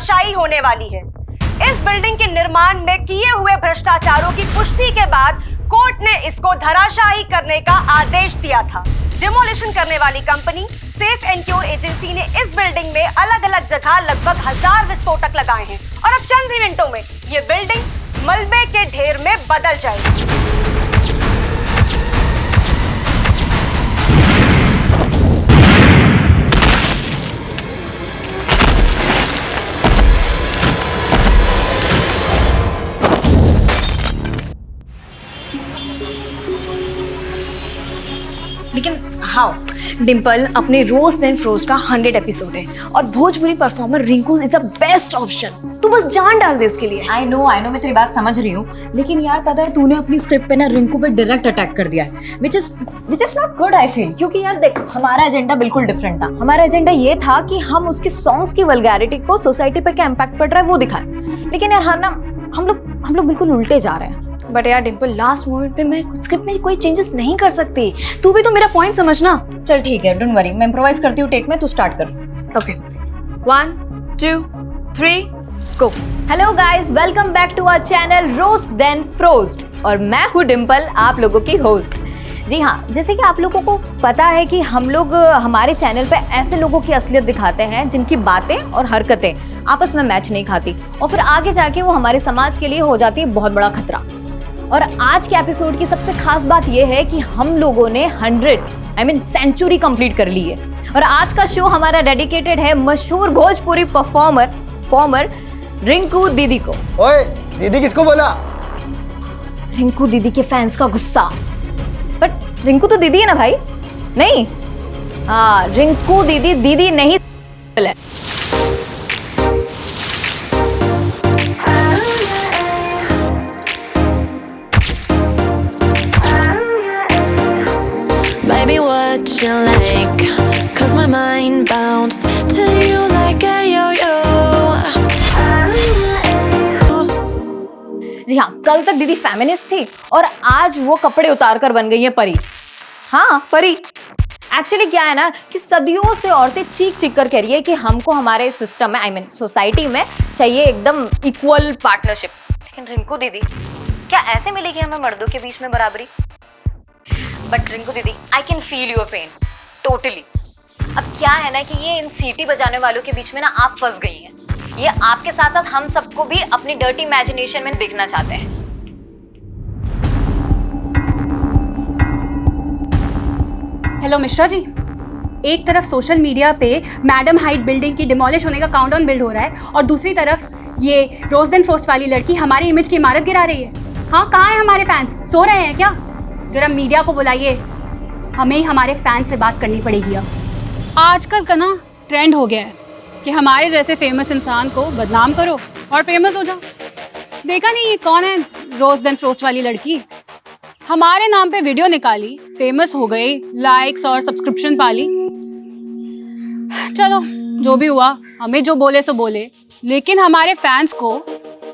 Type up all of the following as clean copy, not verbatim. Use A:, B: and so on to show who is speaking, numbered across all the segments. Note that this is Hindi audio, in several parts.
A: धराशायी होने वाली है। इस बिल्डिंग के निर्माण में किए हुए भ्रष्टाचारों की पुष्टि के बाद कोर्ट ने इसको धराशायी करने का आदेश दिया था। डिमोलिशन करने वाली company safe and cure agency ने इस बिल्डिंग में अलग अलग जगह लगभग 1000 विस्फोटक लगाए हैं और अब चंद ही मिनटों में ये बिल्डिंग मलबे के ढेर में बदल जाएगी।
B: लेकिन हाँ डिम्पल, अपने रोज देन फ्रोज का 100 एपिसोड है और Bhojpuri performer Rinku is the best option. तू बस जान डाल दे उसके लिए।
C: आई नो मैं तेरी बात समझ रही हूँ, लेकिन यार पता है तूने अपनी स्क्रिप्ट पे ना रिंकू पे डायरेक्ट अटैक कर दिया है, which is not good I feel. क्योंकि यार देख, हमारा एजेंडा बिल्कुल डिफरेंट था। हमारा एजेंडा ये था कि हम उसके सॉन्ग्स की वल्गैरिटी को सोसाइटी पे क्या इम्पैक्ट पड़ रहा है वो दिखाएं, लेकिन यार हाँ ना हम लोग बिल्कुल उल्टे जा रहे हैं।
B: बट यार डिम्पल, लास्ट मोमेंट पे मैं स्क्रिप्ट में कोई चेंजेस नहीं कर सकती। तू भी तो मेरा पॉइंट समझना।
C: चल ठीक है, डोंट वरी, मैं इम्प्रोवाइज करती हूँ टेक में, तू स्टार्ट कर।
B: Okay 1 2 3 go.
C: Hello guys, welcome back to our channel roast then frost और मैं हूँ डिम्पल, आप लोगों की होस्ट। जी हाँ, जैसे कि आप लोगों को पता है कि हम लोग हमारे चैनल पे ऐसे लोगों की असलियत दिखाते हैं जिनकी बातें और हरकतें आपस में मैच नहीं खाती और फिर आगे जाके वो हमारे समाज के लिए हो जाती है बहुत बड़ा खतरा। और आज के एपिसोड की सबसे खास बात यह है कि हम लोगों ने 100 सेंचुरी कंप्लीट कर ली है और आज का शो हमारा डेडिकेटेड है मशहूर भोजपुरी परफॉर्मर रिंकू दीदी को।
D: ओए, दीदी किसको बोला?
C: रिंकू दीदी के फैंस का गुस्सा। बट रिंकू तो दीदी है ना भाई? नहीं, हाँ रिंकू दीदी नहीं है।
E: Baby, what you like? 'Cause my mind bounced to you like a yo-yo.
C: जी हाँ, कल तक दीदी फेमिनिस्ट थी और आज वो कपड़े उतार कर बन गई है परी। हाँ परी। एक्चुअली क्या है ना कि सदियों से औरतें चीख कर कह रही है कि हमको हमारे सिस्टम में सोसाइटी में चाहिए एकदम इक्वल पार्टनरशिप। लेकिन रिंकू दीदी, क्या ऐसे मिलेगी हमें मर्दों के बीच में बराबरी? But Rinku didi, I can feel your pain totally. अब क्या है ना कि ये इन सीटी बजाने वालों के बीच में ना आप फंस गई हैं। ये आपके साथ साथ हम सबको भी अपनी डर्टी इमेजिनेशन में देखना चाहते हैं।
F: हेलो मिश्रा जी, एक तरफ सोशल मीडिया पे मैडम हाइट बिल्डिंग की डिमोलिश होने का काउंटडाउन बिल्ड हो रहा है और दूसरी तरफ ये रोज देन फ्रोस्ट वाली लड़की हमारी इमेज की इमारत गिरा रही है। हाँ, कहाँ है हमारे फैंस? सो रहे हैं क्या? जरा मीडिया को बुलाइए, हमें ही हमारे फैन से बात करनी पड़ेगी। अब आजकल का ना ट्रेंड हो गया है कि हमारे जैसे फेमस इंसान को बदनाम करो और फेमस हो जाओ। देखा नहीं ये कौन है रोज देन फ्रोस्ट वाली लड़की? हमारे नाम पे वीडियो निकाली, फेमस हो गई, लाइक्स और सब्सक्रिप्शन पाली। चलो जो भी हुआ, हमें जो बोले सो बोले, लेकिन हमारे फैंस को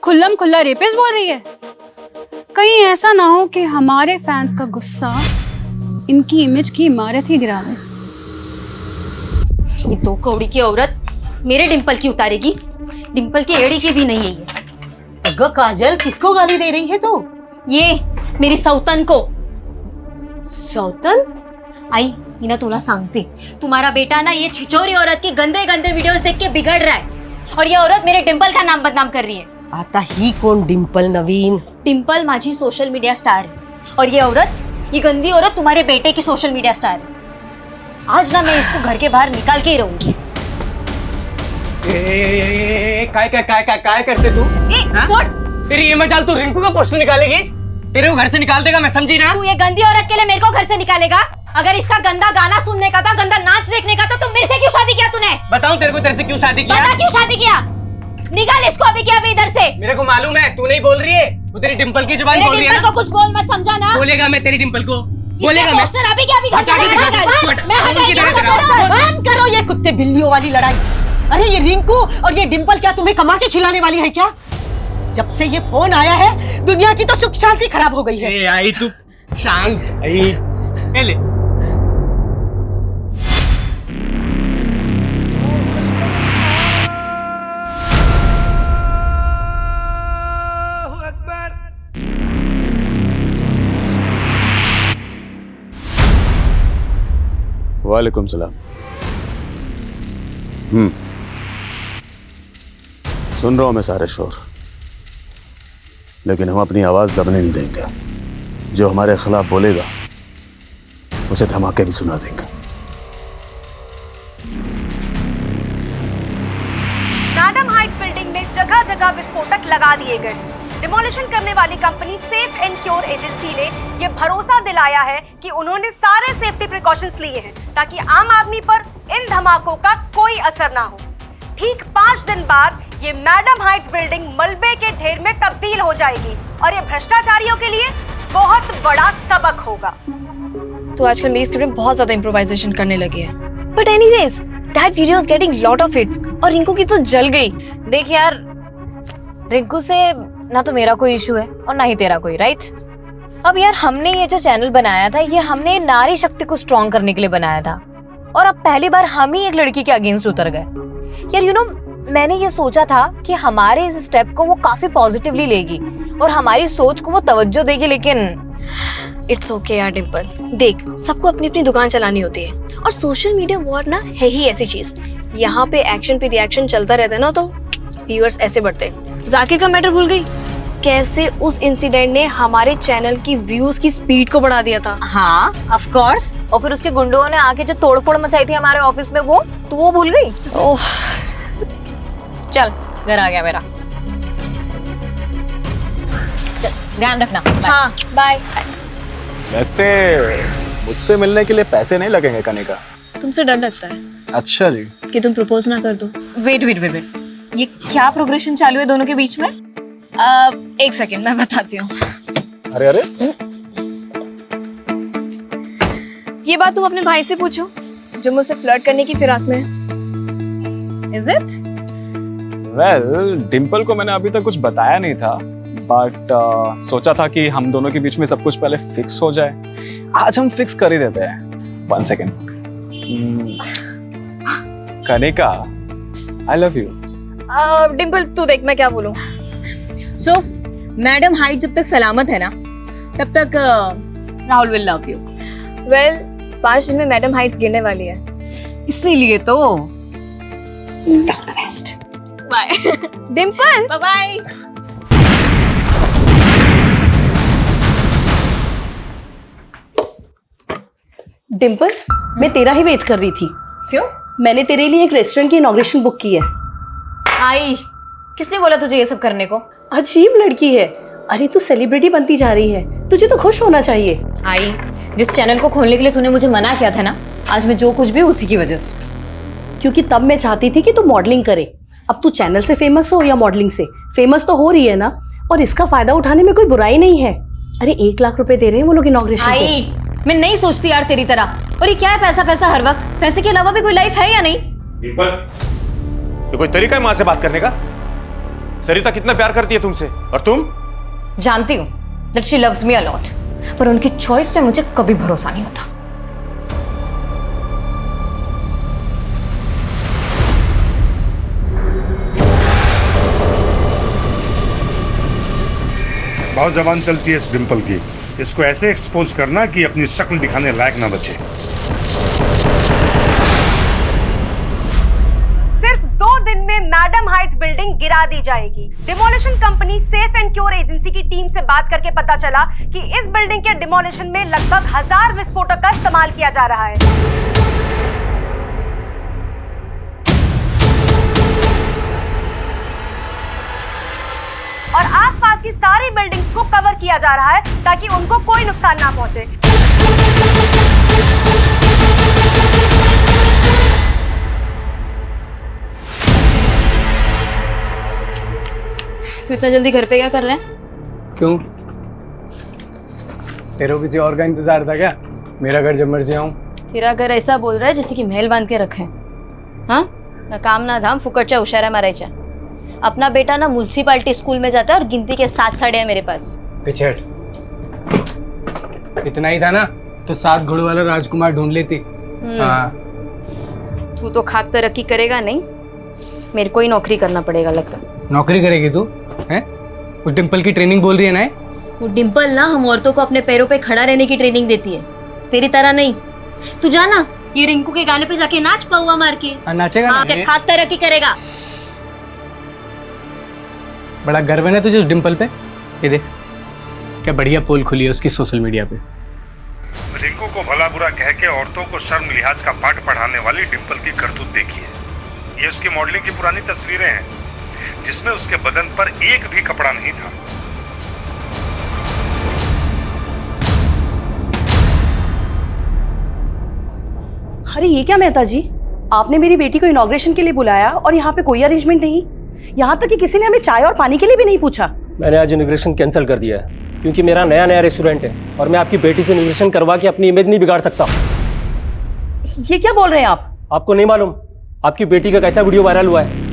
F: खुल्लम खुल्ला रेपिस्ट बोल रही है। कहीं ऐसा ना हो कि हमारे फैंस का गुस्सा इनकी इमेज की इमारत ही गिरा दे।
C: ये दो कौड़ी की औरत मेरे डिंपल की उतारेगी? डिंपल की एड़ी की भी नहीं है ये।
G: अगर काजल, किसको गाली दे रही है तू?
C: ये मेरी सौतन को।
G: सौतन?
C: आई मीना, तोला सांगते, तुम्हारा बेटा ना ये छिचोरी औरत की गंदे गंदे वीडियोस देख के बिगड़ रहा है और ये औरत मेरे डिंपल का नाम बदनाम कर रही है।
G: आता ही कौन डिंपल नवीन?
C: डिंपल माझी सोशल मीडिया स्टार है और ये औरत, ये गंदी औरत तुम्हारे बेटे की सोशल मीडिया स्टार है। आज ना मैं इसको घर के बाहर निकाल के ही रहूंगी।
D: काय करते तू? तेरी ये मजाल तू रिंकू का पोस्टर निकालेगी? तेरे को घर से निकाल देगा, मैं समझी ना?
C: तू ये गंदी औरत के लिए मेरे को घर से निकालेगा? अगर इसका गंदा गाना सुनने का था, गंदा नाच देखने का तो मेरे से क्यों शादी किया तूने?
D: बताऊं तेरे से क्यों शादी किया?
C: बता क्यों शादी किया? निकाल इसको अभी क्या अभी इधर से।
D: मेरे को मालूम है तू नहीं बोल रही है, वो तेरी डिंपल की जुबान बोल रही है।
C: डिंपल को कुछ बोल मत, समझा ना?
D: बोलेगा मैं तेरी डिंपल को, बोलेगा मैं।
C: पोस्टर अभी क्या अभी
G: बंद करो ये कुत्ते बिल्लियों वाली लड़ाई। अरे ये रिंकू और ये डिंपल क्या तुम्हें कमा के खिलाने वाली है क्या? जब से ये फोन आया है दुनिया की तो सुख शांति खराब हो गई है।
D: आई तू शांत ले।
H: वालेकुम सलाम। सुन रहा हूं मैं सारे शोर, लेकिन हम अपनी आवाज दबने नहीं देंगे। जो हमारे खिलाफ बोलेगा उसे धमाके भी सुना देंगे।
A: मैडम हाइट्स बिल्डिंग में जगह जगह विस्फोटक लगा दिए गए। डिमोलिशन करने वाली company safe and cure agency ने यह भरोसा दिलाया है कि उन्होंने सारे सेफ्टी प्रिकॉशंस लिए हैं ताकि आम आदमी पर इन धमाकों का कोई असर ना हो। ठीक 5 दिन बाद ये मैडम हाइट्स बिल्डिंग मलबे के ढेर में तब्दील हो जाएगी और ये भ्रष्टाचारियों के लिए बहुत बड़ा सबक होगा।
B: तो आजकल मेरी स्टूडेंट बहुत ज्यादा इम्प्रोवाइजेशन करने लगी है। But anyways, that video is getting lot of hits और रिंकू की तो जल गई।
C: देख यार, रिंकू से ना तो मेरा कोई इशू है और ना ही तेरा कोई, राइट? अब यार हमने ये जो चैनल बनाया था, ये हमने नारी शक्ति को स्ट्रॉन्ग करने के लिए बनाया था और अब पहली बार हम ही एक लड़की के अगेंस्ट उतर गए। यार यू नो, मैंने ये सोचा था कि हमारे इस स्टेप को वो काफी पॉजिटिवली लेगी और हमारी सोच को वो तवज्जो देगी, लेकिन
B: इट्स ओके यार डिम्पल, देख सबको अपनी अपनी दुकान चलानी होती है और सोशल मीडिया वॉर ना है ही ऐसी चीज। यहाँ पे एक्शन पे रिएक्शन चलता रहता है ना, तो व्यूअर्स ऐसे बढ़ते हैं। जाकिर का मैटर भूल गई? कैसे उस इंसिडेंट ने हमारे चैनल की व्यूज की स्पीड को बढ़ा दिया था।
C: हाँ ऑफ कोर्स, और फिर उसके गुंडों ने आके जो तोड़फोड़ मचाई थी हमारे ऑफिस में, वो तू वो भूल गई?
B: ओह,
C: चल घर आ गया मेरा, चल ध्यान रखना।
B: हाँ बाय।
I: वैसे मुझसे मिलने के लिए पैसे नहीं लगेंगे कनिका?
B: तुमसे डर लगता है
I: अच्छा जी।
B: कि तुम प्रपोज ना कर दो?
C: वेट वेट वेट वेट, ये क्या प्रोग्रेशन चालू है दोनों के बीच में?
B: एक सेकंड मैं बताती हूँ।
I: अरे अरे,
B: ये बात तुम अपने भाई से पूछो जो मुझसे फ्लर्ट करने की फिराक में है।
C: Is it?
I: वेल डिम्पल को मैंने अभी तक कुछ बताया नहीं था, बट सोचा था कि हम दोनों के बीच में सब कुछ पहले फिक्स हो जाए। आज हम फिक्स कर ही देते हैं। 1 second. Kanika, I love you.
B: Dimple तू देख मैं क्या बोलूं।
C: सो मैडम हाइट जब तक सलामत है ना, तब तक Rahul will love you.
B: Well 5 दिन में मैडम हाइट्स गिरने वाली है,
C: इसीलिए तो
B: bye. Dimple
C: bye bye.
J: Dimple, मैं तेरा ही वेट कर रही थी।
C: क्यों?
J: मैंने तेरे लिए एक रेस्टोरेंट की इनॉग्रेशन बुक की है।
C: आई, किसने बोला तुझे ये सब करने को?
J: अजीब लड़की है। अरे तू सेलिब्रिटी बनती जा रही है, तुझे तो खुश होना चाहिए।
C: आई, जिस चैनल को खोलने के लिए तूने मुझे मना किया था ना, आज मैं जो कुछ भी उसी की वजह से।
J: क्योंकि तब मैं चाहती थी कि तू मॉडलिंग करे। अब तू चैनल से फेमस हो या मॉडलिंग से, फेमस तो हो रही है ना, और इसका फायदा उठाने में कोई बुराई नहीं है। अरे 1 लाख रुपए दे रहे हैं वो लोग इनॉग्रेशन
C: आई, मैं नहीं सोचती यार तेरी तरह। और ये क्या है पैसा पैसा हर वक्त? पैसे के अलावा भी कोई लाइफ है या नहीं?
H: ये कोई तरीका है माँ से बात करने का? सरिता कितना प्यार करती है तुमसे, और तुम?
C: जानती हूँ that she loves me a lot, पर उनकी चॉइस पे मुझे कभी भरोसा नहीं होता।
K: बहुत जबान चलती है इस डिम्पल की। इसको ऐसे एक्सपोज करना कि अपनी शक्ल दिखाने लायक ना बचे।
A: सिर्फ 2 दिन में मैडम हाइट्स बिल्डिंग गिरा दी जाएगी। Demolition company safe and cure agency की टीम से बात करके पता चला कि इस बिल्डिंग के डिमोलिशन में लगभग 1000 विस्फोटक का इस्तेमाल किया जा रहा है। और आसपास की सारी बिल्डिंग्स को कवर किया जा रहा है ताकि उनको कोई नुकसान ना पहुंचे।
B: तो इतना जल्दी घर पे क्या कर रहे हैं?
D: क्यों, तेरे को किसी और का इंतजार था क्या? मेरा घर जब मर्जी आऊं।
B: तेरा घर ऐसा बोल रहा है जैसे कि महल बांध के रखे। हाँ, ना काम ना धाम, फुकटच्या हुशाऱ्या मारायच्या। अपना बेटा ना म्युनिसिपालिटी स्कूल में जाता है और गिनती के 7 साड़े हैं मेरे पास।
D: पीछे हट। इतना ही था ना तो 7 घोड़ों वाला राजकुमार ढूंढ लेती। हाँ।
B: तू तो खाक तरक्की करेगा नहीं, मेरे को ही नौकरी करना पड़ेगा लगता।
D: नौकरी करेगी तू? हैं? उस डिम्पल की ट्रेनिंग बोल रही है ना?
B: वो डिम्पल ना हम औरतों को अपने पैरों पे खड़ा रहने की ट्रेनिंग देती है, तेरी तरह नहीं। तू जाना,
L: ये रिंकू के गाने पे जाके नाच पाऊआ मार के।
D: नाचेगा ना?
L: क्या खाक तरक्की करेगा?
D: बड़ा गर्व है ना तुझे उस डिंपल पे। ये देख क्या बढ़िया पोल खुली है उसकी सोशल मीडिया पे।
K: रिंकू को भला बुरा कह के औरतों को शर्म लिहाज का पाठ पढ़ाने वाली डिंपल की करतूत देखिए। ये उसकी मॉडलिंग की पुरानी तस्वीरें हैं जिसमें उसके बदन पर एक भी कपड़ा नहीं था।
J: अरे ये क्या मेहता जी, आपने मेरी बेटी को इनॉग्रेशन के लिए बुलाया और यहाँ पे कोई अरेंजमेंट नहीं, यहाँ तक कि किसी ने हमें चाय और पानी के लिए भी नहीं पूछा।
M: मैंने आज इनॉग्रेशन कैंसिल कर दिया है क्योंकि मेरा नया रेस्टोरेंट है और मैं आपकी बेटी से इनॉग्रेशन करवा के अपनी इमेज नहीं बिगाड़ सकता।
J: ये क्या बोल रहे हैं आप?
M: आपको नहीं मालूम आपकी बेटी का कैसा वीडियो वायरल हुआ है?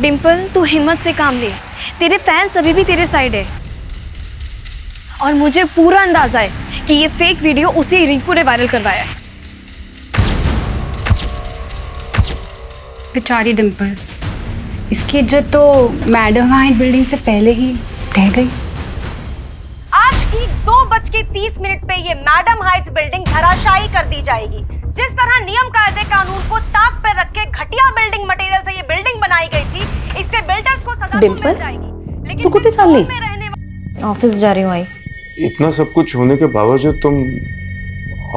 B: डिंपल तू हिम्मत से काम ले, तेरे फैंस अभी भी तेरे साइड है और मुझे पूरा अंदाजा है कि ये फेक वीडियो उसी रिंकू ने वायरल करवाया है।
F: बेचारी डिंपल, इसकी इज्जत तो मैडम हाइट बिल्डिंग से पहले ही रह गई।
A: आज ठीक 2:30 पे ये मैडम हाइट्स बिल्डिंग धराशायी कर दी जाएगी। जिस तरह नियम कायदे कानून को ताक पर रख के घटिया बिल्डिंग मटेरियल से ये बिल्डिंग बनाई गई थी, इससे बिल्डर्स को सजा तो मिल जाएगी। लेकिन
J: तू कुछ साल नहीं
C: ऑफिस जा रही हूँ आई।
H: इतना सब कुछ होने के बावजूद तुम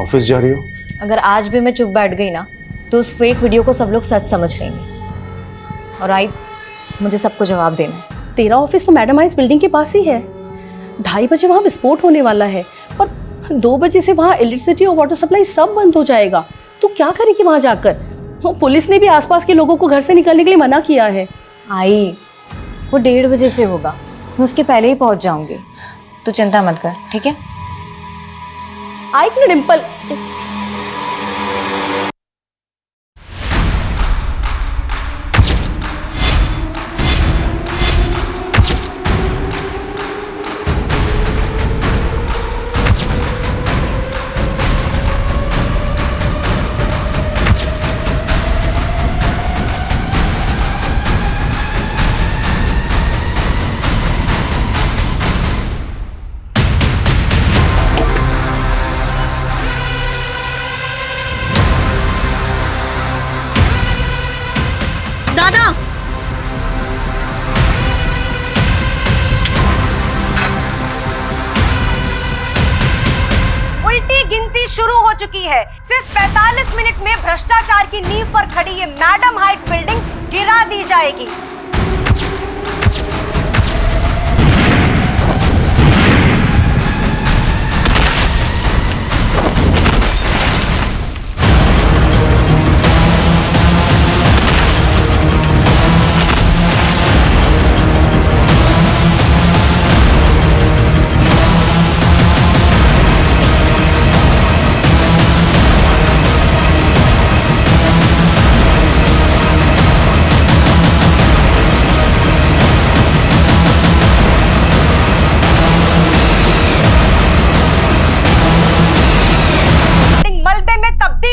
H: ऑफिस जा रही हो?
C: अगर आज भी मैं चुप बैठ गई ना तो उस फेक वीडियो को सब लोग सच समझ लेंगे और आई मुझे सबको जवाब देना है।
J: तेरा ऑफिस तो मैडम हाइट्स बिल्डिंग के पास ही है। 2:30 बजे वहाँ विस्फोट होने वाला है और 2 बजे से वहाँ इलेक्ट्रिसिटी और वाटर सप्लाई सब बंद हो जाएगा। तू क्या करेगी वहाँ जाकर? पुलिस ने भी आसपास के लोगों को घर से निकलने के लिए मना किया है।
C: आई वो 1:30 बजे से होगा, मैं उसके पहले ही पहुँच जाऊंगी, तू चिंता मत कर, ठीक है?
J: आई ना डिंपल,
L: दादा
A: उल्टी गिनती शुरू हो चुकी है। सिर्फ 45 मिनट में भ्रष्टाचार की नींव पर खड़ी ये मैडम हाइट्स बिल्डिंग गिरा दी जाएगी।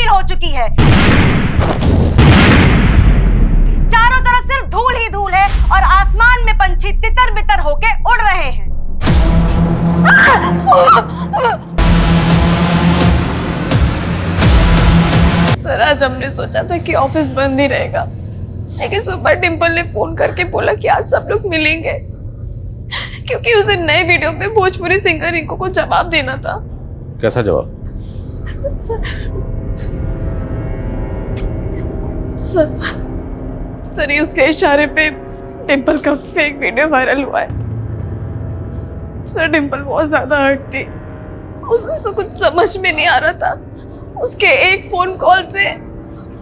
A: हो चुकी है। चारों तरफ सिर्फ धूल ही धूल है और आसमान में पंछी तितर बितर होके उड़ रहे हैं।
B: सर आज हमने सोचा था कि ऑफिस बंद ही रहेगा, लेकिन सुबह डिंपल ने फोन करके बोला कि आज सब लोग मिलेंगे क्योंकि उसे नए वीडियो पे भोजपुरी सिंगर रिंकू को जवाब देना था।
H: कैसा जवाब?
B: सर ये उसके इशारे पे डिंपल का फेक वीडियो वायरल हुआ है। सर डिंपल बहुत ज्यादा हर्ट थी, उसे कुछ समझ में नहीं आ रहा था। उसके एक फोन कॉल से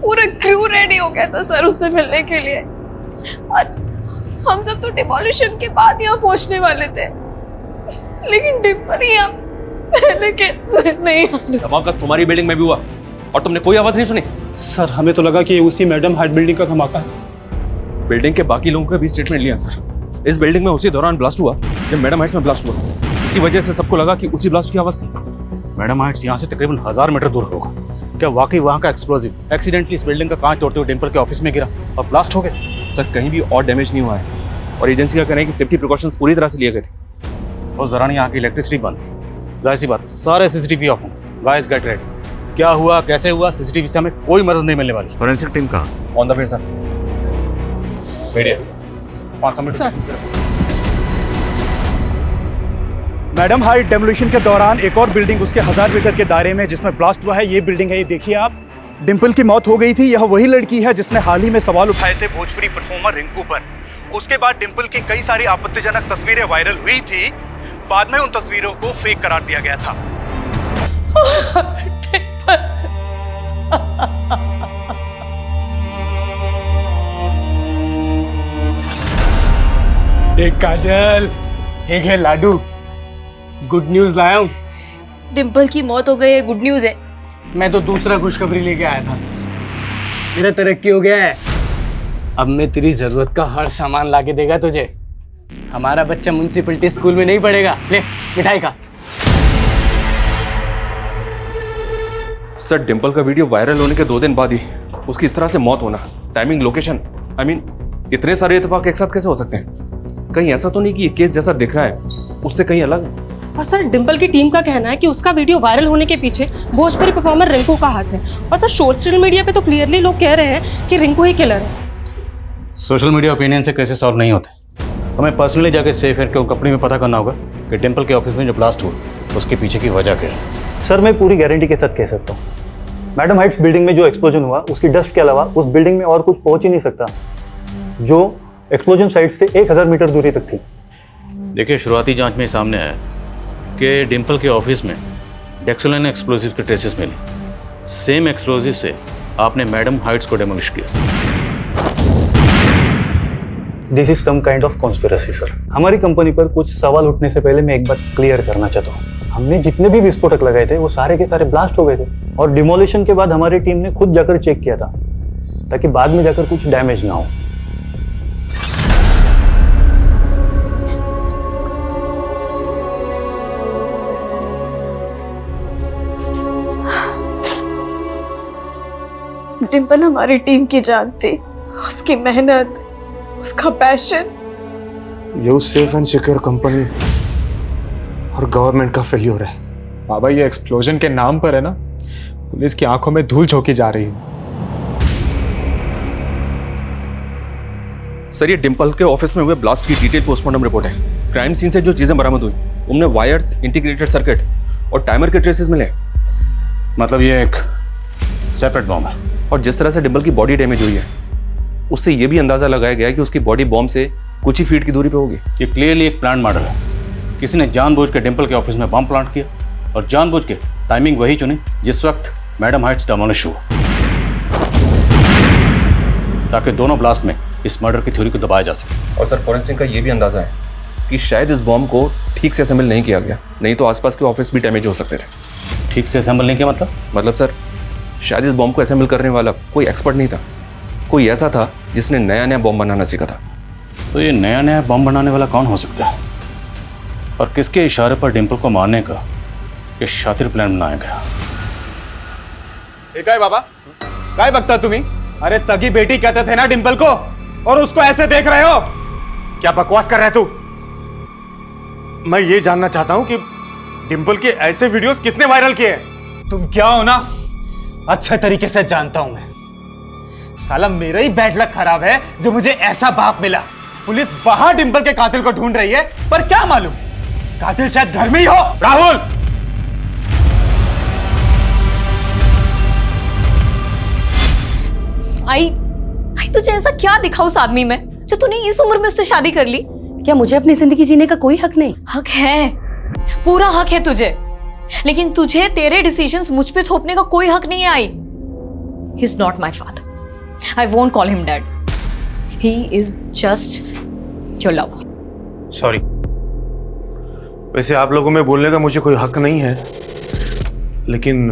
B: पूरा क्रू रेडी हो गया था सर उससे मिलने के लिए, और हम सब तो डिमोलिशन के बाद यहाँ पहुंचने वाले थे, लेकिन डिंपल यहाँ पहले के नहीं।
M: धमाका तुम्हारी बिल्डिंग में भी हुआ और तुमने कोई आवाज नहीं सुनी?
N: सर हमें तो लगा कि उसी मैडम हाइट बिल्डिंग का धमाका है।
I: बिल्डिंग के बाकी लोगों का भी स्टेटमेंट लिया सर। इस बिल्डिंग में उसी दौरान ब्लास्ट हुआ जब मैडम हाइट्स में ब्लास्ट हुआ। इसी वजह से सबको लगा कि उसी ब्लास्ट की आवाज थी।
O: मैडम हाइट्स यहाँ से तकरीबन 1000 मीटर दूर होगा। क्या वाकई वहाँ का एक्सप्लोजिव एक्सीडेंटली इस बिल्डिंग का कांच तोड़ते हुए डिंपल के ऑफिस में गिरा और ब्लास्ट हो गया?
I: सर कहीं भी और डैमेज नहीं हुआ है,
P: और एजेंसी का कहना है कि सेफ्टी प्रिकॉशंस पूरी तरह से लिए गए थे।
O: और जरा नहीं, यहाँ की इलेक्ट्रिसिटी बंद, जाहिर सी बात सारे सीसीटीवी ऑफ होंगे। Guys get ready. क्या हुआ, कैसे हुआ, सीसीटीवी से हमें कोई मदद नहीं मिलने वाली।
H: फॉरेंसिक टीम कहाँ?
P: On the way sir. Media 5 minute.
O: Madam height demolition के दौरान एक और बिल्डिंग उसके 1000 मीटर के दायरे में जिसमें ब्लास्ट हुआ है, ये बिल्डिंग है, ये देखिए आप। डिंपल की मौत हो गई थी। यह वही लड़की है जिसने हाल ही में सवाल उठाए थे भोजपुरी परफॉर्मर रिंकू पर। उसके बाद डिंपल की कई सारी आपत्तिजनक तस्वीरें वायरल हुई थी। बाद में उन तस्वीरों को फेक करार दिया गया था।
D: एक काजल, एक है लाडू। गुड न्यूज लाया हूँ।
B: डिंपल की मौत हो गई है, गुड न्यूज है।
D: मैं तो दूसरा खुशखबरी लेके आया था। मेरा तरक्की हो गया है। अब मैं तेरी जरूरत का हर सामान लाके देगा तुझे। हमारा बच्चा म्युनिसिपैलिटी स्कूल में नहीं पढ़ेगा। ले मिठाई खा।
P: सर, डिंपल का वीडियो वायरल होने के 2 दिन बाद ही उसकी इस तरह से मौत होना, टाइमिंग, लोकेशन, इतने सारे इत्तेफाक एक साथ कैसे हो सकते हैं? कहीं ऐसा तो नहीं कि ये केस जैसा दिख रहा है उससे कहीं अलग है?
G: और सर, डिंपल की टीम का कहना है कि उसका वीडियो वायरल होने के पीछे भोजपुरी परफॉर्मर रिंकू का हाथ है। और सर, सोशल मीडिया पे तो क्लियरली लोग कह रहे हैं कि रिंकू ही किलर है।
O: सोशल मीडिया ओपिनियन से कैसे सॉल्व नहीं होते। हमें पर्सनली जाके सेफ एयर की कंपनी में पता करना होगा कि डिंपल के ऑफिस में जो ब्लास्ट हुआ उसके पीछे की वजह क्या है।
M: सर, मैं पूरी गारंटी के साथ कह सकता हूँ, मैडम हाइट्स बिल्डिंग में जो एक्सप्लोजन हुआ उसकी डस्ट के अलावा उस बिल्डिंग में और कुछ पहुंच ही नहीं सकता, जो एक्सप्लोजन साइट से 1000 मीटर दूरी तक थी।
O: देखिए, शुरुआती जांच में सामने आया कि डिंपल के ऑफिस में डेक्सोलाइन एक्सप्लोजिव के ट्रेसेस मिले। सेम एक्सप्लोजिव से आपने मैडम हाइट्स को डेमोलिश किया।
M: This is some kind of conspiracy sir. हमारी कंपनी पर कुछ सवाल उठने से पहले मैं एक बात क्लियर करना चाहता हूँ। हमने जितने भी विस्फोटक लगाए थे वो सारे के सारे ब्लास्ट हो गए थे, और डिमोलिशन के बाद हमारी टीम ने खुद जाकर चेक किया था ताकि बाद में जाकर कुछ डैमेज ना हो।
B: डिंपल हमारी टीम की जान थी, उसकी मेहनत, उसका पैशन।
H: ये सेफ एंड सिक्योर कंपनी और गवर्नमेंट का फेल्योर है।
I: बाबा, ये एक्सप्लोजन के नाम पर है ना, पुलिस की आंखों में धूल झोंकी जा रही है।
P: सर, ये डिंपल के ऑफिस में हुए ब्लास्ट की डिटेल पोस्टमार्टम रिपोर्ट है। क्राइम सीन से जो चीजें बरामद हुई उनमें वायर्स, इंटीग्रेटेड सर्किट और टाइमर के ट्रेसेस मिले।
O: मतलब ये एक सेपरेट बॉम्ब है।
P: और जिस तरह से डिंपल की बॉडी डैमेज हुई है उससे यह भी अंदाजा लगाया गया है कि उसकी बॉडी बॉम्ब से कुछ ही फीट की दूरी पे होगी।
O: ये क्लियरली एक प्लान मॉडल है। किसी ने जानबूझ के डिंपल के ऑफिस में बम प्लांट किया और जानबूझ के टाइमिंग वही चुनी जिस वक्त मैडम हाइट्स डेमोलिश हुआ, ताकि दोनों ब्लास्ट में इस मर्डर की थ्योरी को दबाया जा सके।
P: और सर, फॉरेंसिक का यह भी अंदाजा है कि शायद इस बॉम्ब को ठीक से असेंबल नहीं किया गया, नहीं तो आसपास के ऑफिस भी डैमेज हो सकते थे।
O: ठीक से असेंबल नहीं किया
P: मतलब सर, शायद इस बॉम्ब को असेंबल करने वाला कोई एक्सपर्ट नहीं था, कोई ऐसा था जिसने नया नया बॉम्ब बनाना सीखा था।
O: तो ये नया नया बॉम्ब बनाने वाला कौन हो सकता है, और किसके इशारे पर डिंपल को मारने का ये शातिर प्लान बनाया गया?
I: काय बाबा, काय बघता तुम्ही? अरे सगी बेटी कहते थे ना डिंपल को, और उसको ऐसे देख रहे हो?
H: क्या बकवास कर रहा है तू? मैं ये जानना चाहता हूं कि डिंपल के ऐसे वीडियोस किसने वायरल किए?
I: तुम क्या हो ना, अच्छे तरीके से जानता हूं मैं। साला मेरा ही बैड लक खराब है जो मुझे ऐसा बाप मिला। पुलिस बाहर डिंपल के कातिल को ढूंढ रही है, पर क्या मालूम कातिल शायद घर में ही हो।
H: राहुल,
B: आई तुझे ऐसा क्या दिखा उस आदमी में जो तूने इस उम्र में उससे शादी कर ली?
J: क्या मुझे अपनी जिंदगी जीने का कोई हक नहीं?
B: हक है, पूरा हक है तुझे, लेकिन तुझे तेरे डिसीजंस मुझ पे थोपने का कोई हक नहीं है। I he is not my father, I won't call him dad. He is just your lover.
H: Sorry, वैसे आप लोगों में बोलने का मुझे कोई हक नहीं है, लेकिन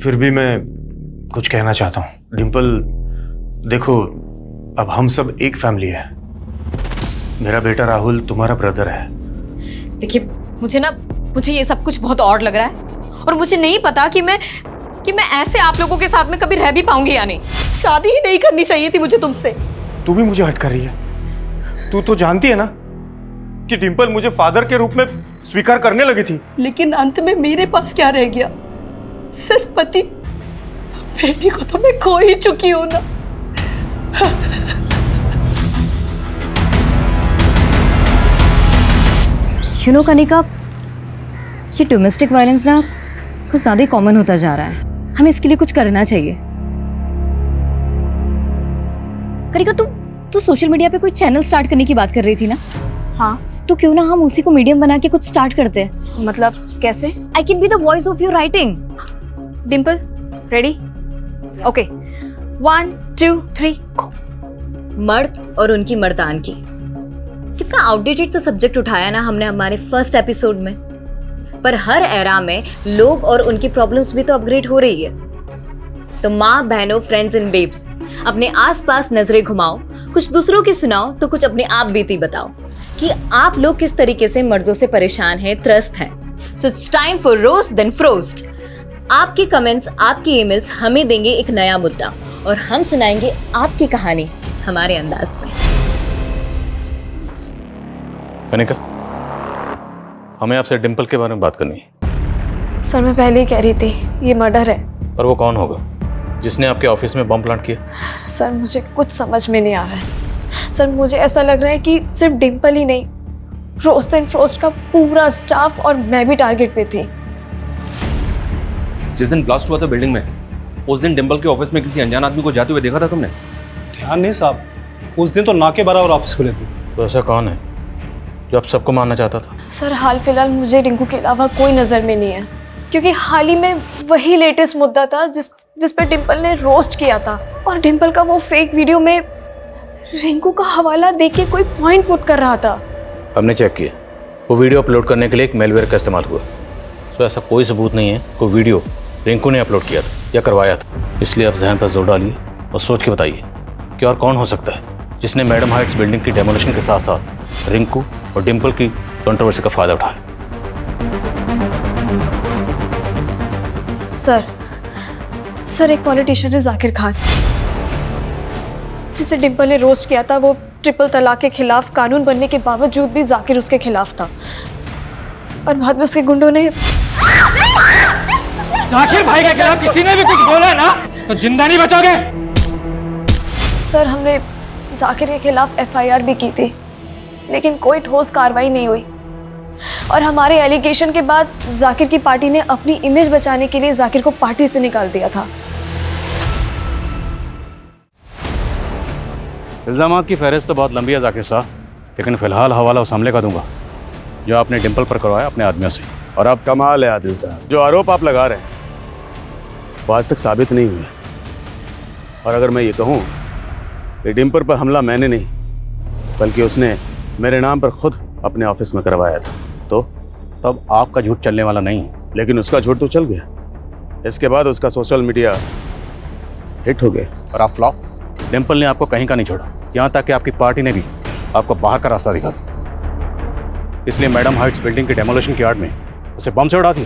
H: फिर भी मैं कुछ कहना चाहता हूँ। डिंपल, देखो, अब हम सब एक फैमिली है। मेरा बेटा राहुल तुम्हारा ब्रदर है।
B: देखिए, मुझे ये सब कुछ बहुत ऑड लग रहा है, और मुझे नहीं पता कि मैं ऐसे आप लोगों के साथ में कभी रह भी पाऊंगी या नहीं।
J: शादी ही नहीं करनी चाहिए थी मुझे तुमसे।
H: तू भी मुझे हट कर रही है। तू तो जानती है ना कि डिम्पल मुझे फादर के रूप में स्वीकार करने लगी थी।
J: लेकिन अंत में मेरे पास क्या रह गया? सिर्फ पति। बेटी को तो मैं खो ही चुकी हूं ना।
C: यू नो कनिका, ये डोमेस्टिक वायलेंस ना कुछ ज़्यादा ही कॉमन होता जा रहा है। हमें इसके लिए कुछ करना चाहिए। कनिका, तू सोशल मीडिया पे कोई चैनल स्टार्ट करने की बात कर रही थी ना?
B: हाँ,
C: तो क्यों ना हम उसी को मीडियम बना के कुछ स्टार्ट करते हैं।
B: मतलब कैसे?
C: I can be the voice of your writing.
B: Dimple, ready? Okay, 1 2 3 गो।
C: मर्द और उनकी मर्दानगी, कितना आउटडेटेड सा सब्जेक्ट उठाया ना हमने हमारे फर्स्ट एपिसोड में। पर हर एरा में लोग और उनकी प्रॉब्लम्स भी तो अपग्रेड हो रही है। तो माँ बहनों, फ्रेंड्स एंड बेब्स, अपने आसपास नजरें घुमाओ, कुछ दूसरों की सुनाओ तो कुछ अपने आप बीती बताओ कि आप लोग किस तरीके से मर्दों से परेशान हैं, त्रस्त हैं। So it's time for roast then frost. आपके कमेंट्स, आपकी ईमेल्स हमें देंगे एक नया मुद्दा और हम सुनाएंगे आपकी कहानी हमारे अंदाज में।
M: कनिका, हमें आपसे डिम्पल के बारे में बात करनी है।
B: सर, मैं पहले ही कह रही थी, ये मर्डर है।
M: पर वो कौन होगा जिसने आपके ऑफिस में बम प्लांट किया?
B: सर, मुझे कुछ समझ में नहीं आ रहा है। सर, मुझे ऐसा लग रहा है कि सिर्फ डिम्पल ही नहीं, रोस्ट एंड फ्रोस्ट का पूरा स्टाफ और मैं भी टारगेट पे थी।
P: जिस दिन ब्लास्ट हुआ था बिल्डिंग में, उस दिन डिम्पल के ऑफिस में किसी अनजान आदमी को जाते हुए देखा था तुमने?
N: ध्यान नहीं साहब, उस दिन तो ना के बराबर ऑफिस खुले थे।
M: तो ऐसा कौन है जो आप सबको मारना चाहता था?
B: सर, हाल फिलहाल मुझे रिंकू के अलावा कोई नज़र में नहीं है, क्योंकि हाल ही में वही लेटेस्ट मुद्दा था जिस पर डिम्पल ने रोस्ट किया था। और डिम्पल का वो फेक वीडियो में रिंकू का हवाला देख के कोई पॉइंट पुट कर रहा था।
M: हमने चेक किया, वो वीडियो अपलोड करने के लिए एक मेलवेयर का इस्तेमाल हुआ। तो ऐसा कोई सबूत नहीं है कोई वीडियो रिंकू ने अपलोड किया था या करवाया था। इसलिए आप जहन पर जोर डालिए और सोच के बताइए कि और कौन हो सकता है जिसने मैडम हाइट्स बिल्डिंग की डेमोलिशन के साथ साथ रिंकू और डिम्पल की कंट्रोवर्सी का फायदा उठाया।
B: सर, एक पॉलिटिशियन है जाकिर खान, जिसे डिम्पल ने रोस्ट किया था। वो ट्रिपल तलाक के खिलाफ कानून बनने के बावजूद भी जाकिर उसके खिलाफ था और बाद में उसके गुंडों ने।
D: जाकिर भाई के खिलाफ किसी ने भी कुछ बोला ना तो जिंदा नहीं बचोगे।
B: सर, हमने जाकिर के खिलाफ FIR भी की थी, लेकिन कोई ठोस कार्रवाई नहीं हुई। और हमारे एलिगेशन के बाद जाकिर की पार्टी ने अपनी इमेज बचाने के लिए जाकिर को पार्टी से निकाल दिया था।
M: इल्जामात की फहरिस्त तो बहुत लंबी है जाकिर साहब, लेकिन फिलहाल हवाला उस हमले का दूंगा जो आपने डिम्पल पर करवाया अपने आदमियों से। और अब
Q: कमाल है आदिल साहब, जो आरोप आप लगा रहे हैं वो आज तक साबित नहीं हुए। और अगर मैं ये कहूँ कि डिम्पल पर हमला मैंने नहीं बल्कि उसने मेरे नाम पर खुद अपने ऑफिस में करवाया था, तो
M: तब आपका झूठ चलने वाला नहीं है।
Q: लेकिन उसका झूठ तो चल गया। इसके बाद उसका सोशल मीडिया हिट हो गया
M: और आप फ्लॉप। डिम्पल ने आपको कहीं का नहीं छोड़ा, यहाँ तक कि आपकी पार्टी ने भी आपको बाहर का रास्ता दिखा था। इसलिए मैडम हाइट्स बिल्डिंग की डेमोलिशन की आड़ में उसे बम से उड़ा दी।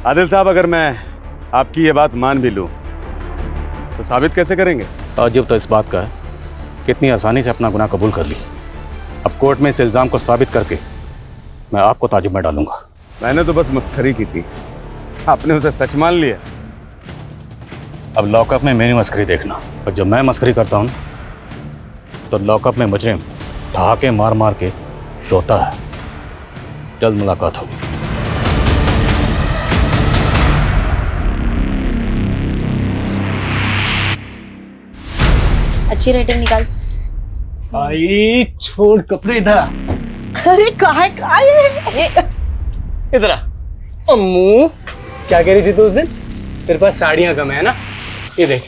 Q: आदिल साहब, अगर मैं आपकी ये बात मान भी लूँ तो साबित कैसे करेंगे?
M: ताज्जुब तो इस बात का है कि इतनी आसानी से अपना गुनाह कबूल कर ली। अब कोर्ट में इस इल्ज़ाम को साबित करके मैं आपको ताज्जुब में डालूंगा।
Q: मैंने तो बस मस्खरी की थी, आपने उसे सच मान लिया।
M: अब लॉकअप में मेरी मस्करी देखना, और जब मैं मस्करी करता हूँ तो लॉकअप में मुजरिम ठहाके मार मार के रोता है। जल्द मुलाकात होगी।
C: अच्छी रेटिंग निकाल।
D: भाई छोड़ कपड़े इधर आ।
J: अरे कहाँ
D: इधर आ। अम्मू क्या कह रही थी तू उस दिन? तेरे पास साड़ियां कम है ना, ये देख,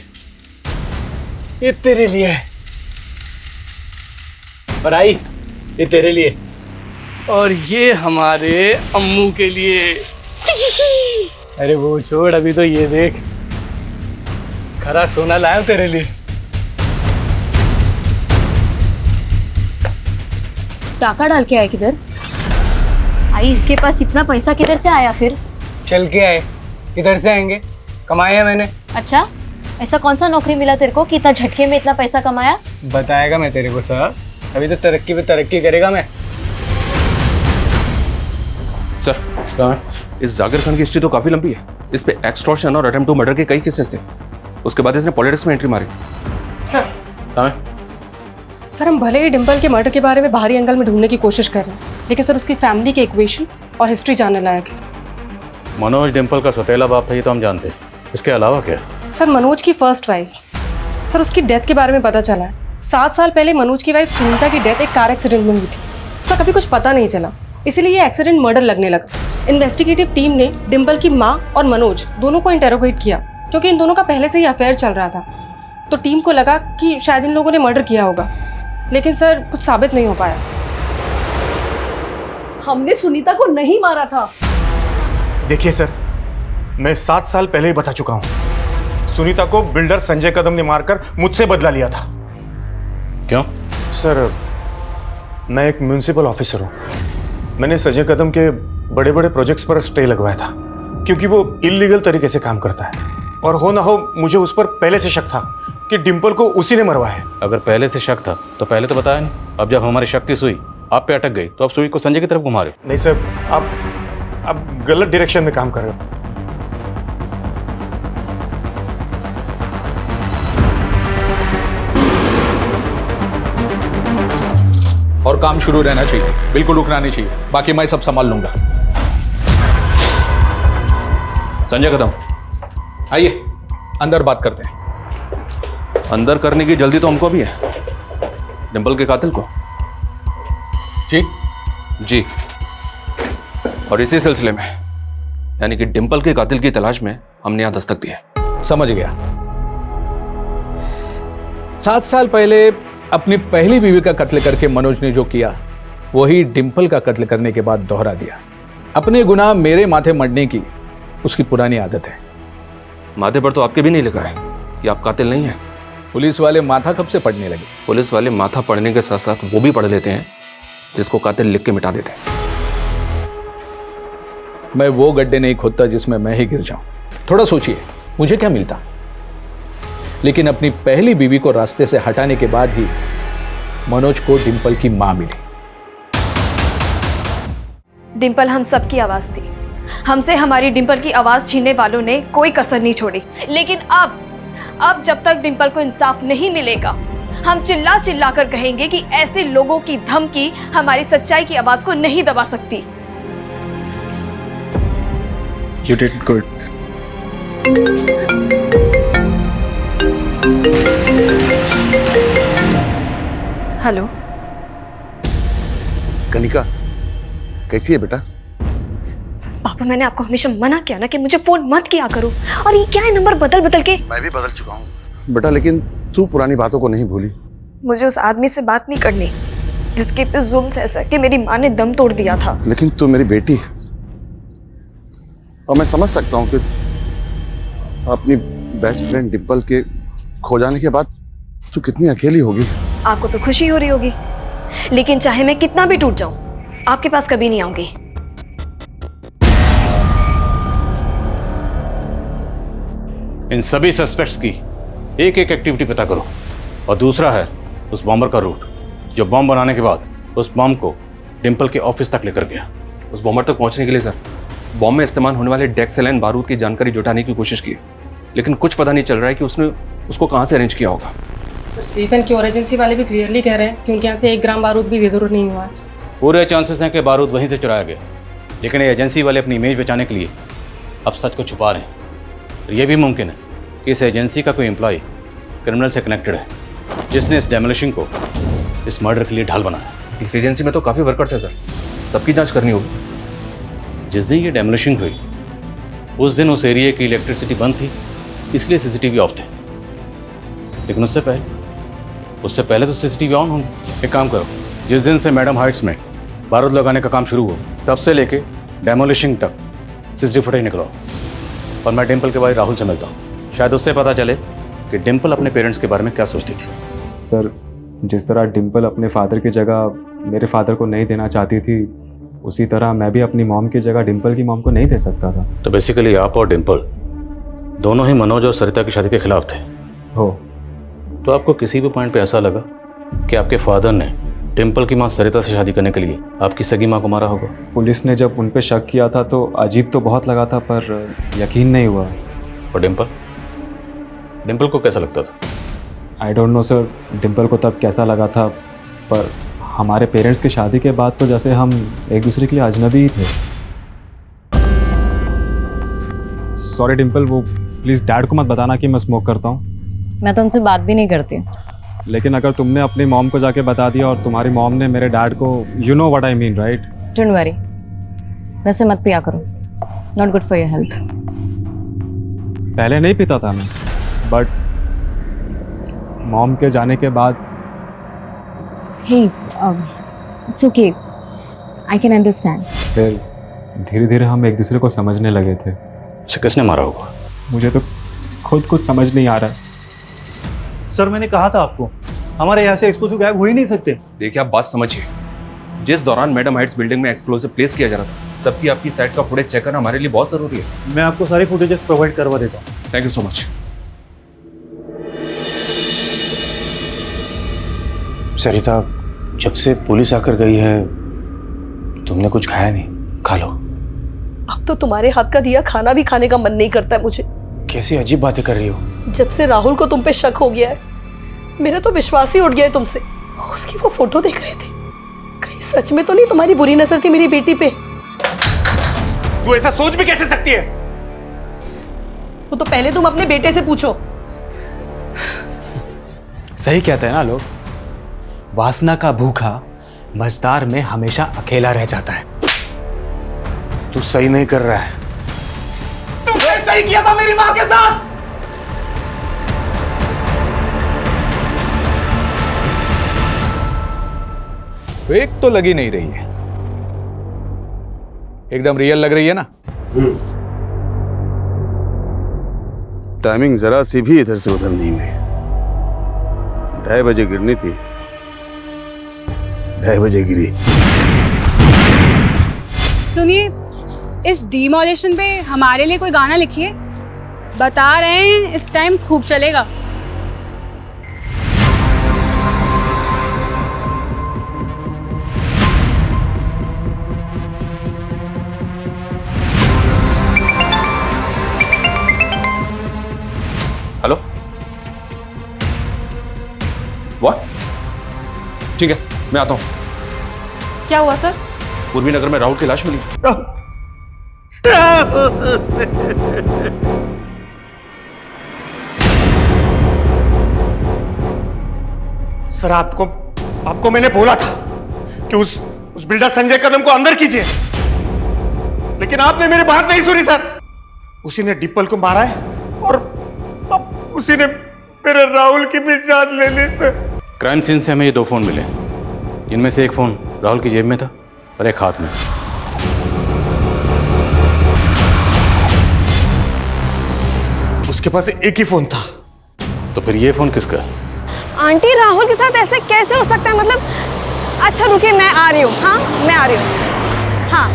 D: ये तेरे लिए है। और आई, ये तेरे लिए, और ये हमारे अम्मू के लिए। अरे वो छोड़, अभी तो ये देख, खरा सोना लाया हूं तेरे लिए।
C: टाका डाल के आए किधर? आई, इसके पास इतना पैसा किधर से आया फिर?
D: चल के आए। किधर से आएंगे? कमाया मैंने।
C: अच्छा, ऐसा कौन सा नौकरी मिला तेरे को कि इतना झटके में इतना पैसा कमाया?
D: बताएगा मैं तेरे को सब। अभी तो तरक्की पे तरक्की करेगा मैं।
P: सर कहाँ? इस जाकिर खान की हिस्ट्री तो काफी लंबी है। इस पे एक्सटॉर्शन और अटेम्प्ट टू मर्डर के कई केसेस थे। उसके बाद इसने पॉलिटिक्स में एंट्री मारी।
R: सर
P: कहाँ?
R: सर हम भले ही डिंपल के मर्डर के बारे में बाहरी एंगल में ढूंढने की कोशिश कर रहे हैं, लेकिन सर उसकी फैमिली के इक्वेशन और हिस्ट्री जानने लायक है।
Q: मनोज डिंपल का सौतेला बाप था, ये तो हम जानते हैं। इसके अलावा क्या?
R: सर मनोज की फर्स्ट वाइफ, सर उसकी डेथ के बारे में पता चला है। 7 साल पहले मनोज की वाइफ सुनीता की डेथ एक कार एक्सीडेंट में हुई थी, तो कभी कुछ पता नहीं चला, इसीलिए ये एक्सीडेंट मर्डर लगने लगा। इन्वेस्टिगेटिव टीम ने डिंपल की माँ और मनोज दोनों को इंटेरोगेट किया, क्योंकि इन दोनों का पहले से ही अफेयर चल रहा था। तो टीम को लगा कि शायद इन लोगों ने मर्डर किया होगा, लेकिन सर कुछ साबित नहीं हो पाया।
J: हमने सुनीता को नहीं मारा था।
O: देखिए सर, मैं 7 साल पहले ही बता चुका हूं। सुनीता को बिल्डर संजय कदम ने मारकर मुझसे बदला लिया था।
Q: क्यों?
O: सर मैं एक म्युनिसिपल ऑफिसर हूं। मैंने संजय कदम के बड़े बड़े प्रोजेक्ट्स पर स्टे लगवाया था, क्योंकि वो इलीगल तरीके से काम करता है। और हो ना हो मुझे उस पर पहले से शक था कि डिंपल को उसी ने मरवाया है।
Q: अगर पहले से शक था तो पहले तो बताया नहीं। अब जब हमारे शक की सुई आप पे अटक गई तो अब सुई को संजय की तरफ घुमा रहे हो।
O: नहीं सर, आप गलत डायरेक्शन में काम कर रहे हो।
S: और काम शुरू रहना चाहिए, बिल्कुल रुकना नहीं चाहिए। बाकी मैं सब संभाल लूंगा।
P: संजय कदम,
S: आइए अंदर बात करते हैं।
P: अंदर करने की जल्दी तो हमको भी है। डिंपल के कातिल को? जी। और इसी सिलसिले में, यानी कि डिंपल के कातिल की तलाश में हमने यहां दस्तक दी है।
S: समझ गया। 7 साल पहले अपनी पहली बीवी का कत्ल करके मनोज ने जो किया, वही डिंपल का कत्ल करने के बाद दोहरा दिया। अपने गुनाह मेरे माथे मढ़ने की उसकी पुरानी आदत है।
P: माथे पर तो आपके भी नहीं लिखा है कि आप कातिल नहीं हैं।
S: पुलिस वाले माथा कब से पढ़ने लगे?
P: पुलिस वाले माथा पढ़ने के साथ साथ वो भी पढ़ लेते हैं जिसको कातिल लिख के मिटा देते हैं।
S: मैं वो गड्ढे नहीं खोदता जिसमें मैं ही गिर जाऊं। थोड़ा सोचिए, मुझे क्या मिलता? लेकिन अपनी पहली बीवी को रास्ते से हटाने के बाद ही मनोज को डिंपल की मां मिली।
B: डिंपल हम सबकी आवाज थी। हमसे हमारी डिंपल की आवाज छीनने वालों ने कोई कसर नहीं छोड़ी। लेकिन अब जब तक डिंपल को इंसाफ नहीं मिलेगा, हम चिल्ला चिल्ला कर कहेंगे कि ऐसे लोगों की धमकी हमारी सच्चाई की आवाज को नहीं दबा सकती।
S: You did good.
B: Hello
Q: Kanika, कैसी है बेटा?
B: पापा, मैंने आपको हमेशा मना किया ना कि मुझे फोन मत किया करो, और ये क्या है नंबर बदल बदल के।
Q: मैं भी बदल चुका हूँ बेटा, लेकिन तू पुरानी बातों को नहीं भूली।
B: मुझे उस आदमी से बात नहीं करनी जिसके इतने जुल्म सह सह के मेरी माँ ने दम तोड़ दिया था।
Q: लेकिन तू मेरी बेटी है, और मैं समझ सकता हूँ कि अपनी बेस्ट फ्रेंड डिंपल के खो जाने के बाद तू कितनी अकेली होगी।
B: आपको तो खुशी हो रही होगी, लेकिन चाहे मैं कितना भी टूट जाऊं, आपके पास कभी नहीं आऊंगी।
Q: इन सभी सस्पेक्ट्स की एक एक एक्टिविटी पता करो, और दूसरा है उस बॉम्बर का रूट जो बॉम्ब बनाने के बाद उस बॉम्ब को डिंपल के ऑफिस तक लेकर गया।
P: उस बॉम्बर तक पहुंचने के लिए सर, बॉम्ब में इस्तेमाल होने वाले डेक्सेलाइन बारूद की जानकारी जुटाने की कोशिश की, लेकिन कुछ पता नहीं चल रहा है कि उसने उसको कहां से अरेंज किया होगा।
R: सीफेन की और एजेंसी वाले भी क्लियरली कह रहे हैं कि उनके यहाँ से 1 ग्राम बारूद भी बेदुर नहीं हुआ है।
Q: पूरे चांसेस हैं कि बारूद वहीं से चुराया गया, लेकिन ये एजेंसी वाले अपनी इमेज बचाने के लिए अब सच को छुपा रहे हैं। और ये भी मुमकिन है कि इस एजेंसी का कोई एम्प्लॉय क्रिमिनल से कनेक्टेड है, जिसने इस डेमोलिशन को इस मर्डर के लिए ढाल बनाया।
P: इस एजेंसी में तो काफ़ी वर्कर्स हैं सर, सबकी जांच करनी होगी।
Q: जिस दिन ये डेमोलिशन हुई उस दिन उस एरिया की इलेक्ट्रिसिटी बंद थी, इसलिए सीसीटीवी ऑफ थे। लेकिन उससे पहले तो सीसीटीवी ऑन होंगे। एक काम करो, जिस दिन से मैडम हाइट्स में बारूद लगाने का काम शुरू हुआ, तब से लेके डेमोलिशन तक सीसीटीवी फुटेज निकलवाओ, और मैं डिंपल के भाई राहुल से मिलता हूँ। शायद उससे पता चले कि डिंपल अपने पेरेंट्स के बारे में क्या सोचती थी।
T: सर, जिस तरह डिंपल अपने फादर की जगह मेरे फादर को नहीं देना चाहती थी, उसी तरह मैं भी अपनी मॉम की जगह डिंपल की मॉम को नहीं दे सकता था।
Q: तो बेसिकली आप और डिंपल दोनों ही मनोज और सरिता की शादी के खिलाफ थे।
T: हो।
Q: तो आपको किसी भी पॉइंट पे ऐसा लगा कि आपके फादर ने
M: डिम्पल की माँ सरिता से शादी करने के लिए आपकी सगी माँ को मारा होगा।
T: पुलिस ने जब उन पे शक किया था तो अजीब तो बहुत लगा था, पर यकीन नहीं हुआ।
M: और डिम्पल डिम्पल को कैसा लगता था?
T: I don't know sir, Dimple को तब कैसा लगा था, पर हमारे पेरेंट्स की शादी के बाद तो जैसे हम एक दूसरे के लिए अजनबी ही थे। सॉरी डिम्पल, वो प्लीज़ डैड को मत बताना कि मैं स्मोक करता हूँ।
C: मैं तो उनसे बात भी नहीं करती।
T: लेकिन अगर तुमने अपनी मॉम को जाके बता दिया और तुम्हारी मॉम ने मेरे डैड को, you know what I mean right?
C: Don't worry, वैसे मत पिया करो, not good for your health.
T: पहले नहीं पीता था मैं, बट मॉम के जाने के बाद
C: hey it's okay, I can understand.
T: फिर धीरे धीरे हम एक दूसरे को समझने लगे थे।
M: उसे किसने मारा होगा?
T: मुझे तो खुद कुछ समझ नहीं आ रहा है।
O: सर मैंने कहा था आपको, हमारे यहाँ से एक्सप्लोसिव गायब हो ही नहीं सकते।
P: देखिए आप बात समझिए, जिस दौरान मैडम हाइट्स बिल्डिंग में एक्सप्लोसिव प्लेस किया जा रहा था तब की आपकी साइड का फुटेज चेक करना हमारे लिए बहुत जरूरी है।
O: मैं आपको सारी फुटेजेस प्रोवाइड करवा देता हूँ।
P: Thank you so much.
Q: Sarita, जब से पुलिस आकर गई है तुमने कुछ खाया नहीं, खा लो।
J: अब तो तुम्हारे हाथ का दिया खाना भी खाने का मन नहीं करता है मुझे।
Q: कैसी अजीब बातें कर रही हो।
J: जब से राहुल को तुम पे शक हो गया है, मेरा तो विश्वास ही उठ गया है तुमसे। उसकी वो फोटो देख रहे थे, कहीं सच में तो नहीं तुम्हारी बुरी नजर थी मेरी बेटी पे?
Q: तू ऐसा सोच भी कैसे सकती है?
J: वो तो पहले तुम अपने बेटे से पूछो।
I: सही कहते हैं ना लोग, वासना का भूखा मझदार में हमेशा अकेला रह जाता है।
Q: तू सही नहीं कर रहा है।
I: तुमने सही किया था मेरी मां के साथ।
S: फेक तो लगी नहीं रही है, एकदम रियल लग रही है ना?
Q: टाइमिंग जरा सी भी इधर से उधर नहीं हुई। 2:30 बजे गिरनी थी, 2:30 बजे गिरी।
F: सुनिए, इस डिमोलिशन पे हमारे लिए कोई गाना लिखिए, बता रहे हैं इस टाइम खूब चलेगा।
P: Hello, what? ठीक है, मैं आता हूँ।
R: क्या हुआ सर?
P: पूर्वी नगर में राहुल की लाश मिली।
Q: सर आपको मैंने बोला था कि उस बिल्डर संजय कदम को अंदर कीजिए, लेकिन आपने मेरी बात नहीं सुनी सर। उसी ने डिम्पल को मारा है और अब उसी ने मेरे राहुल की भी जान ले ली सर।
M: क्राइम सीन से हमें ये 2 फोन मिले, इनमें से एक फोन राहुल की जेब में था और एक हाथ में।
Q: उसके पास एक ही फोन था।
M: तो फिर ये फोन किसका है?
B: आंटी, राहुल के साथ ऐसे कैसे हो सकता है? मतलब अच्छा रुकिए, मैं आ रही हूँ। हाँ, मैं आ रही हूँ। हाँ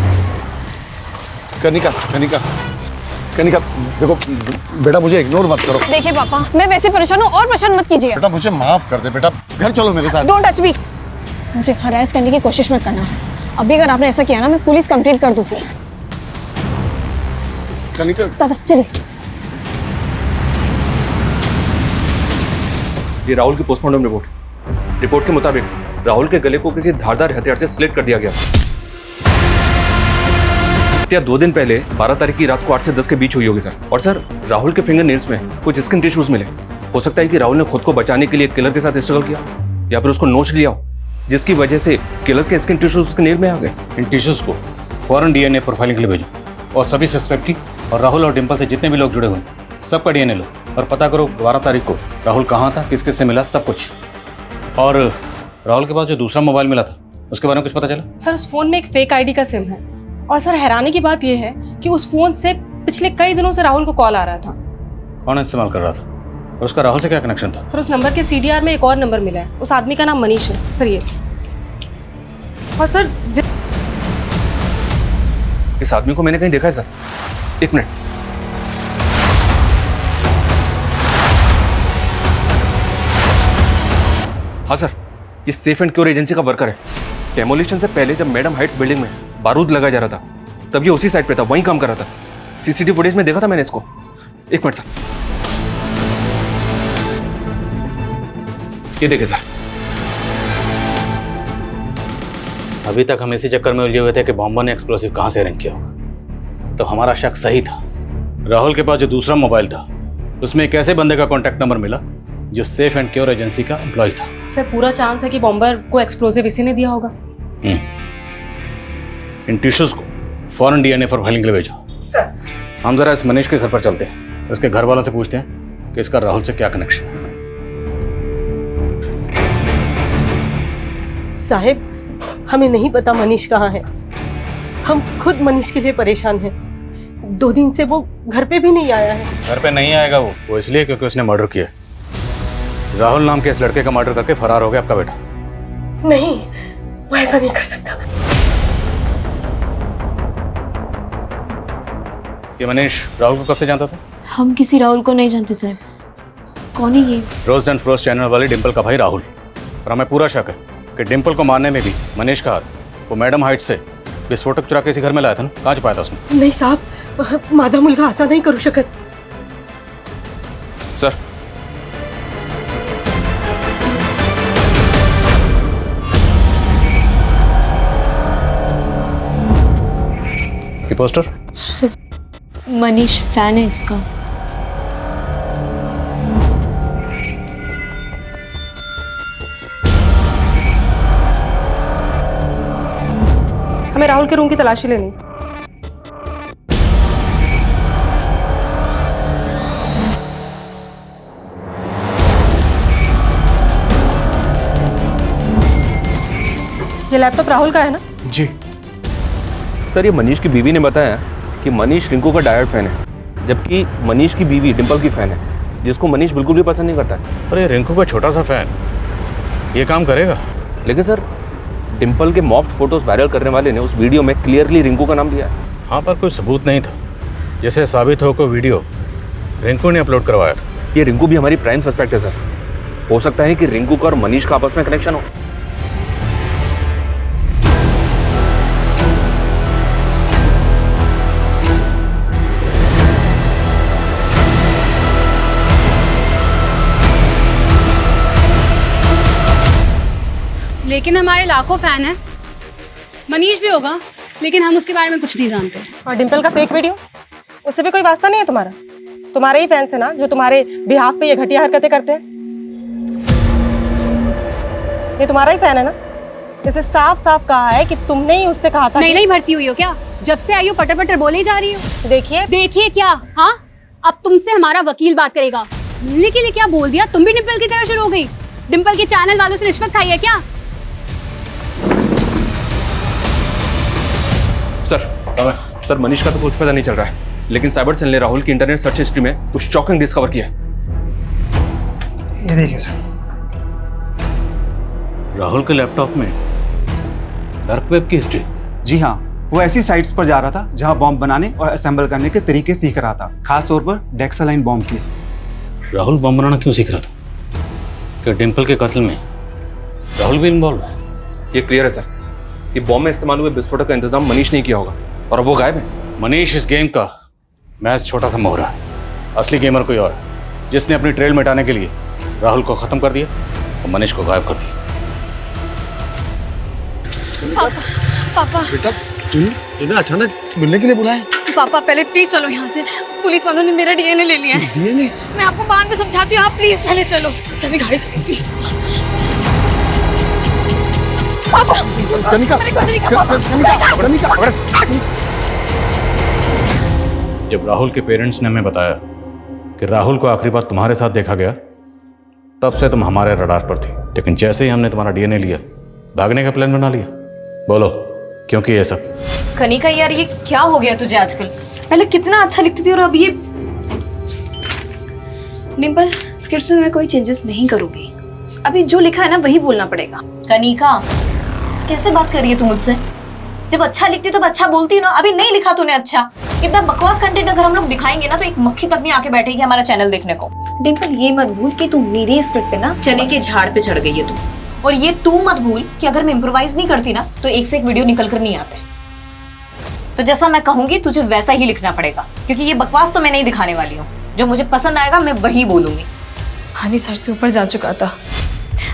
Q: कनिका देखो बेटा, मुझे इग्नोर मत करो।
B: देखिए पापा, मैं वैसे परेशान हूँ और परेशान मत कीजिए।
Q: बेटा मुझे माफ कर दे बेटा, घर चलो मेरे साथ।
B: Don't touch me. मुझे हरास करने की कोशिश मत करना। अभी अगर आपने ऐसा किया ना, मैं पुलिस कंप्लेंट कर दूंगी।
Q: कनिका
B: दादा चलिए।
P: ये राहुल की पोस्टमार्टम रिपोर्ट के मुताबिक राहुल के गले को किसी धारदार हथियार से स्लिट कर दिया गया। हत्या 2 दिन पहले 12 तारीख की रात को 8 से 10 के बीच हुई होगी सर। और सर, राहुल के फिंगर नेल्स में कुछ स्किन टिश्यूज मिले। हो सकता है कि राहुल ने खुद को बचाने के लिए किलर के साथ स्ट्रगल किया या फिर उसको नोच लिया हो, जिसकी वजह से किलर के स्किन टिश्यूज उसके नेल में आ गए।
M: इन टिश्यूज को फौरन डीएनए प्रोफाइलिंग के लिए भेजो और सभी सस्पेक्ट की और राहुल और डिम्पल से जितने भी लोग जुड़े हुए हैं सबका डीएनए लो और पता करो 12 तारीख को राहुल कहाँ था, किस किस से मिला, सब कुछ। और राहुल के पास जो दूसरा मोबाइल मिला था उसके बारे में कुछ पता चला?
R: सर उस फोन में एक फेक आईडी का सिम है और सर हैरानी की बात यह है कि उस फोन से पिछले कई दिनों से राहुल को कॉल आ रहा था।
M: कौन इस्तेमाल कर रहा था और उसका राहुल से क्या कनेक्शन था?
R: सर उस नंबर के सीडीआर में एक और नंबर मिला है, उस आदमी का नाम मनीष है सर। ये और सर
P: इस आदमी को मैंने कहीं देखा है सर। एक मिनट। हाँ सर, ये सेफ एंड क्योर एजेंसी का वर्कर है। डेमोलिशन से पहले जब मैडम हाइट्स बिल्डिंग में बारूद लगाया जा रहा था तब ये उसी साइड पे था, वहीं काम कर रहा था। सीसीटीवी फुटेज में देखा था मैंने इसको। एक मिनट सर, ये देखे सर।
D: अभी तक हम इसी चक्कर में उलझे हुए थे कि बॉम्बर ने एक्सप्लोसिव कहाँ से अरेंज किया होगा। तो हमारा शक सही था। राहुल के पास जो दूसरा मोबाइल था उसमें एक ऐसे बंदे का कॉन्टैक्ट नंबर मिला जो सेफ एंड क्योर एजेंसी का एम्प्लॉय था।
R: सर पूरा चांस है कि बॉम्बर को एक्सप्लोसिव इसी ने दिया होगा।
D: इन टिश्यूज को फॉरेन डीएनए फॉर फाइलिंग के लिए भेजो।
R: सर
D: हम जरा इस मनीष के घर पर चलते हैं, उसके घर वालों से पूछते हैं कि इसका राहुल से क्या कनेक्शन है।
J: साहिब, हमें नहीं पता मनीष कहाँ है। हम खुद मनीष के लिए परेशान हैं। 2 दिन से वो घर पे भी नहीं आया है।
D: घर पे नहीं आएगा वो इसलिए क्योंकि उसने मर्डर किया। राहुल नाम के इस लड़के का मर्डर करके फरार हो गया आपका बेटा।
J: नहीं, वो ऐसा नहीं कर सकता।
D: ये मनीष राहुल को कब से जानता था?
B: हम किसी राहुल को नहीं जानते साहब। कौन है ये?
D: रोज एंड फ्रोस्ट चैनल वाली डिंपल का भाई राहुल। और हमें पूरा शक है कि डिंपल को मारने में भी मनीष का हाथ। वो मैडम हाइट से विस्फोटक चुरा के इसी घर में लाया था ना, कहाँ छुपाया था उसने?
J: नहीं साहब, माझा मुलगा असा नहीं करू शकत।
P: सर
D: ये पोस्टर?
B: मनीष फैन है इसका।
R: हमें राहुल के रूम की तलाशी लेनी। ये लैपटॉप राहुल का है ना?
H: जी
P: सर, ये मनीष की बीवी ने बताया कि मनीष रिंकू का डायरेक्ट फैन है, जबकि मनीष की बीवी डिंपल की फैन है, जिसको मनीष बिल्कुल भी पसंद नहीं करता है।
D: अरे रिंकू का छोटा सा फैन ये काम करेगा?
P: लेकिन सर, डिंपल के मॉफ्ड फोटोज वायरल करने वाले ने उस वीडियो में क्लियरली रिंकू का नाम दिया है।
D: हाँ, पर कोई सबूत नहीं था जिसे साबित हो को वीडियो रिंकू ने अपलोड करवाया था।
P: ये रिंकू भी हमारी प्राइम सस्पेक्ट है सर। हो सकता है कि रिंकू का और मनीष का आपस में कनेक्शन हो।
F: लेकिन हमारे लाखों फैन हैं। मनीष भी होगा, लेकिन हम उसके बारे में कुछ नहीं जानते।
R: और डिंपल का फेक वीडियो, उससे भी कोई वास्ता नहीं है तुम्हारा? तुम्हारे ही फैंस है ना जो तुम्हारे बिहाफ पे ये घटिया हरकतें करते हैं। ये तुम्हारा ही फैन है ना? इसने साफ साफ कहा है कि तुमने ही उससे कहा था।
F: नहीं भर्ती हुई हो क्या? जब से आई हो पटर पटर बोले ही जा रही हो। देखिए क्या? हाँ, अब तुमसे हमारा वकील बात करेगा। मिलने के लिए क्या बोल दिया? तुम भी डिंपल की तरह शुरू हो गई। डिंपल के चैनल वालों से रिश्वत खाई है क्या?
P: सर मनीष का तो कुछ पता नहीं चल रहा है, लेकिन साइबर सेल ने राहुल की इंटरनेट सर्च हिस्ट्री में कुछ शॉकिंग डिस्कवर किया है।
H: ये देखिए सर,
D: राहुल के लैपटॉप में डार्क वेब की हिस्ट्री।
O: जी हाँ, वो ऐसी साइट्स पर जा रहा था जहां बॉम्ब बनाने और असेंबल करने के तरीके सीख रहा था, खास तौर पर डेक्सालाइन बॉम्ब की।
D: राहुल बॉम्ब बनाना क्यों सीख रहा था? क्या डिंपल के कत्ल में राहुल भी इन्वॉल्व है?
P: ये क्लियर है सर कि बॉम्ब में इस्तेमाल हुए विस्फोटक का इंतजाम मनीष ने किया होगा और अब वो गायब है।
D: मनीष इस गेम का मैच छोटा सा मोहरा है। असली गेमर कोई और है, जिसने अपनी ट्रेल मिटाने के लिए राहुल को खत्म कर दिया और मनीष को गायब कर दिया।
B: पापा
H: बेटा, तूने अचानक मिलने के लिए बुलाया?
B: पापा पहले प्लीज चलो यहाँ से। पुलिस वालों ने मेरा डीएनए ले लिया है।
H: डीएनए?
B: मैं आपको बाद में समझाती हूँ, आप प्लीज पहले चलो। चलिए गाड़ी चलो प्लीज। पापा
D: जब राहुल के पेरेंट्स ने हमें बताया कि राहुल को आखिरी बार तुम्हारे साथ देखा गया, तब से तुम हमारे रडार पर थी। लेकिन जैसे ही हमने तुम्हारा डीएनए लिया, भागने का प्लान बना लिया। बोलो क्योंकि ये सब?
B: कनिका यार, ये क्या हो गया तुझे आजकल? पहले कितना अच्छा लिखती थी और अब ये। डिंपल, स्क्रिप्ट में मैं कोई चेंजेस नहीं करूंगी। अभी जो लिखा है ना वही बोलना पड़ेगा। कनिका, कैसे बात कर रही है तू मुझसे? जब अच्छा लिखती तो अच्छा बोलती ना। अभी नहीं लिखा तूने अच्छा। इतना बकवास कंटेंट अगर हम लोग दिखाएंगे ना तो एक मक्खी तक नहीं आके बैठेगी हमारा चैनल देखने को। डिंपल, ये मत भूल कि तू मेरे स्क्रिप्ट पे ना चने के झाड़ पे चढ़ गई है तू। और ये तू मत भूल कि अगर मैं इम्प्रोवाइज नहीं करती ना तो एक से एक वीडियो निकल कर नहीं आते। तो जैसा मैं कहूंगी तुझे वैसा ही लिखना पड़ेगा, क्योंकि ये बकवास तो मैं नहीं दिखाने वाली हूँ। जो मुझे पसंद आएगा मैं वही बोलूंगी।
R: हनी सर से ऊपर जा चुका था।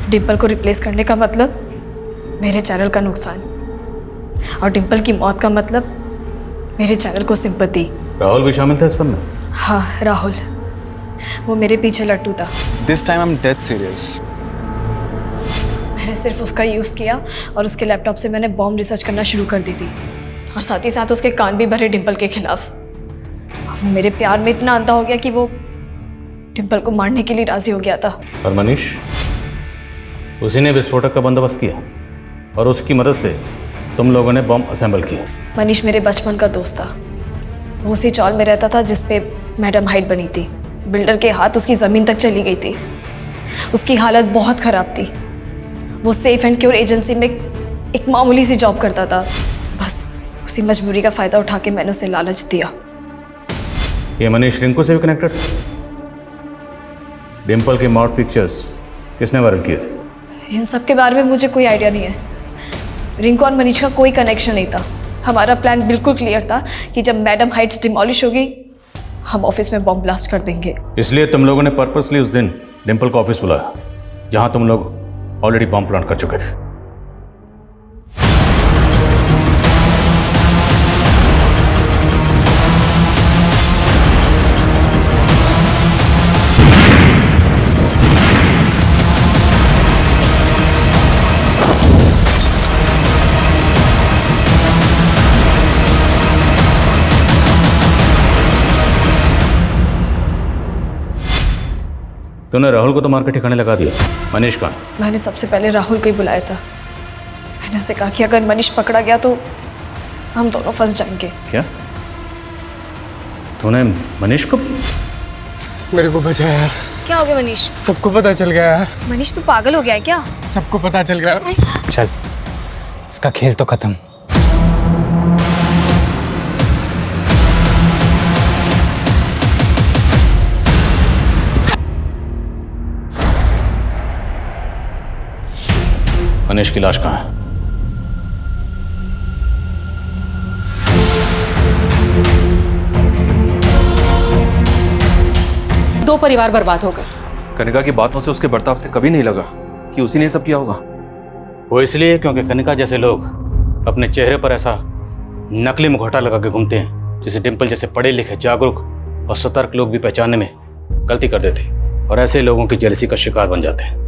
R: डिम्पल को रिप्लेस करने का मतलब मेरे चैनल का नुकसान, और डिम्पल की मौत का मतलब मेरे चैनल को सिंपैथी।
M: राहुल भी शामिल था इस सब में?
R: हाँ राहुल, वो मेरे पीछे लट्टू था।
I: This time I am dead serious.
R: मैंने सिर्फ उसका यूज़ किया और उसके लैपटॉप से मैंने बॉम्ब रिसर्च करना शुरू कर दी थी, और साथ ही साथ उसके कान भी भरे डिम्पल के खिलाफ। वो मेरे प्यार में इतना अंधा हो गया कि वो डिम्पल को मारने के लिए राजी हो गया था।
M: और मनीष, उसी ने विस्फोटक का बंदोबस्त किया और उसकी मदद से तुम लोगों ने बॉम्ब असेंबल किया।
R: मनीष मेरे बचपन का दोस्त था। वो उसी चौल में रहता था जिस पे मैडम हाइट बनी थी। बिल्डर के हाथ उसकी ज़मीन तक चली गई थी। उसकी हालत बहुत ख़राब थी। वो सेफ एंड क्योर एजेंसी में एक मामूली सी जॉब करता था। बस उसी मजबूरी का फ़ायदा उठा के मैंने उसे लालच दिया।
M: ये मनीष रिंकू से भी कनेक्टेड था? डिम्पल के मॉड पिक्चर्स किसने वायरल किए थे?
R: इन सब के बारे में मुझे कोई आइडिया नहीं है। रिंकू और मनीष का कोई कनेक्शन नहीं था। हमारा प्लान बिल्कुल क्लियर था कि जब मैडम हाइट्स डिमोलिश होगी हम ऑफिस में बॉम्ब ब्लास्ट कर देंगे।
M: इसलिए तुम लोगों ने पर्पसली उस दिन डिम्पल को ऑफिस बुलाया जहां तुम लोग ऑलरेडी बॉम्ब प्लांट कर चुके थे। तूने राहुल को तो मार के ठिकाने लगा दिया। मनीष कहाँ?
R: मैंने सबसे पहले राहुल को ही बुलाया था। मैंने उसे कहा कि अगर मनीष पकड़ा गया तो हम दोनों फंस जाएंगे।
M: क्या तूने मनीष को?
D: मेरे को बचा यार।
B: क्या हो गया मनीष?
D: सबको पता चल गया यार।
B: मनीष तू पागल हो गया है क्या?
D: सबको पता चल गया। चल इसका खेल तो खत्म।
M: मनीष की लाश कहाँ है?
R: दो परिवार बर्बाद हो गए।
P: कनिका की बातों से, उसके बर्ताव से कभी नहीं लगा कि उसी ने सब किया होगा।
M: वो इसलिए क्योंकि कनिका जैसे लोग अपने चेहरे पर ऐसा नकली मुखौटा लगा के घूमते हैं जिसे डिम्पल जैसे पढ़े लिखे, जागरूक और सतर्क लोग भी पहचानने में गलती कर देते और ऐसे लोगों की जेलसी का शिकार बन जाते हैं।